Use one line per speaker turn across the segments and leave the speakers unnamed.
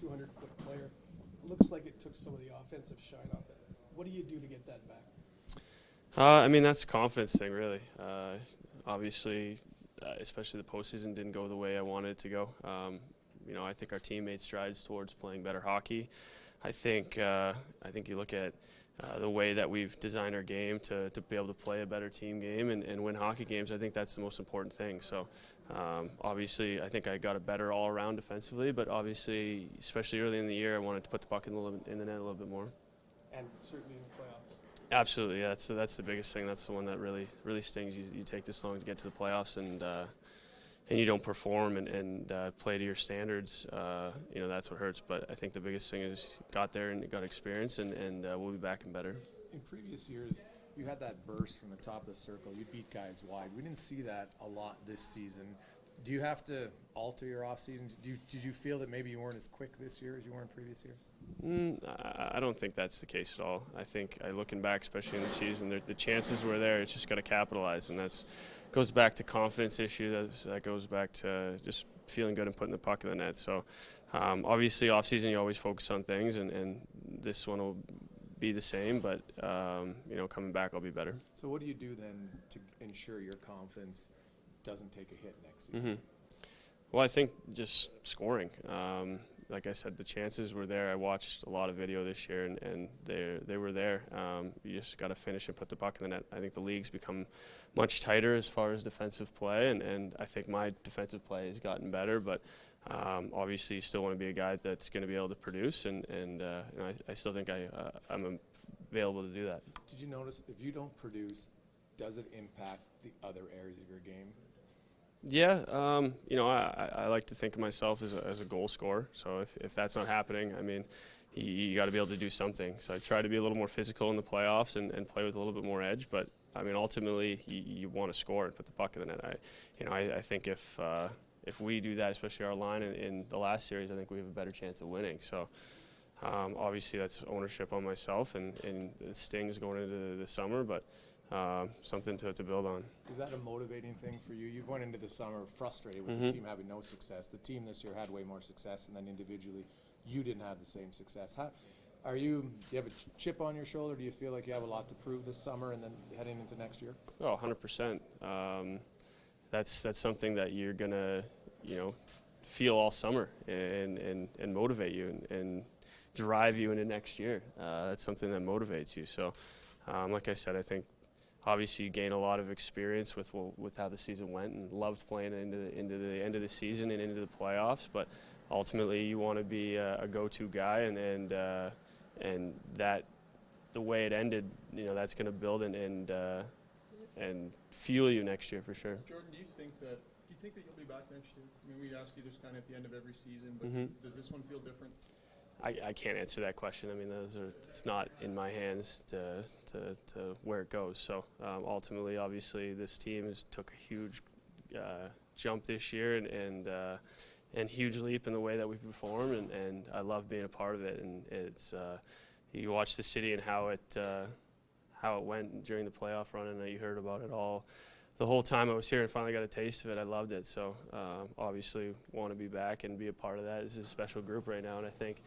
200-foot player. It looks like it took some of the offensive shine off it. What do you do to get that back?
I mean, that's a confidence thing, really. Obviously, especially the postseason didn't go the way I wanted it to go. I think our team made strides towards playing better hockey. I think you look at the way that we've designed our game to be able to play a better team game and win hockey games. I think that's the most important thing. So obviously, I think I got a better all-around defensively, but obviously, especially early in the year, I wanted to put the puck in the net a little bit more.
And certainly in the playoffs.
Absolutely, yeah. That's the biggest thing. That's the one that really stings. You take this long to get to the playoffs, and you don't perform and play to your standards. That's what hurts. But I think the biggest thing is got there and got experience, and we'll be back and better.
In previous years, you had that burst from the top of the circle. You beat guys wide. We didn't see that a lot this season. Do you have to alter your offseason? Did you feel that maybe you weren't as quick this year as you were in previous years?
I don't think that's the case at all. I think, looking back, especially in the season, the chances were there. It's just got to capitalize, and that's goes back to confidence issue. That goes back to just feeling good and putting the puck in the net. So, obviously, off season you always focus on things, and this one will be the same. But coming back, I'll be better.
So, what do you do then to ensure your confidence doesn't take a hit next season?
Well, I think just scoring. Like I said, the chances were there. I watched a lot of video this year, and they were there. You just got to finish and put the puck in the net. I think the league's become much tighter as far as defensive play, and I think my defensive play has gotten better. But obviously, you still want to be a guy that's going to be able to produce, and I still think I'm available to do that.
Did you notice if you don't produce, does it impact the other areas of your game?
Yeah, I like to think of myself as a goal scorer. So if that's not happening, I mean, you got to be able to do something. So I try to be a little more physical in the playoffs and play with a little bit more edge. But I mean, ultimately, you want to score and put the puck in the net. I think if we do that, especially our line in the last series, I think we have a better chance of winning. So obviously, that's ownership on myself, and it stings going into the summer, but. Something to build on.
Is that a motivating thing for you? You've went into the summer frustrated with the team having no success. The team this year had way more success, and then individually, you didn't have the same success. Do you have a chip on your shoulder? Do you feel like you have a lot to prove this summer and then heading into next year?
Oh, 100%. That's something that you're gonna, feel all summer and motivate you and drive you into next year. That's something that motivates you. So, like I said, I think. Obviously, you gain a lot of experience with how the season went, and loved playing into the end of the season and into the playoffs. But ultimately, you want to be a go-to guy, and that the way it ended, that's going to build and fuel you next year for sure.
Jordan, do you think that you'll be back next year? I mean, we ask you this kind of at the end of every season, but does this one feel different?
I can't answer that question. I mean, it's not in my hands to where it goes. So ultimately, obviously, this team took a huge jump this year and huge leap in the way that we perform, and I love being a part of it. And it's you watch the city and how it went during the playoff run, and you heard about it all. The whole time I was here and finally got a taste of it, I loved it. So obviously want to be back and be a part of that. This is a special group right now, and I think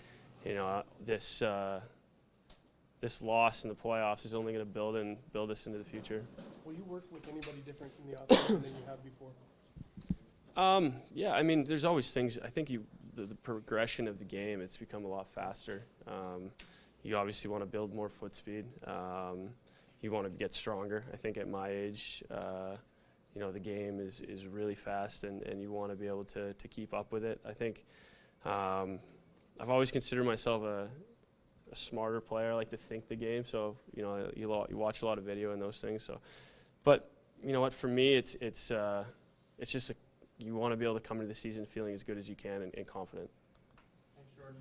this loss in the playoffs is only going to build us into the future.
Will you work with anybody different in the offseason than you have before?
Yeah, I mean, there's always things. I think the progression of the game, it's become a lot faster. You obviously want to build more foot speed. You want to get stronger. I think at my age, the game is really fast, and you want to be able to keep up with it. I think I've always considered myself a smarter player. I like to think the game, so you watch a lot of video and those things. So, but you know what? For me, it's just you want to be able to come into the season feeling as good as you can and confident.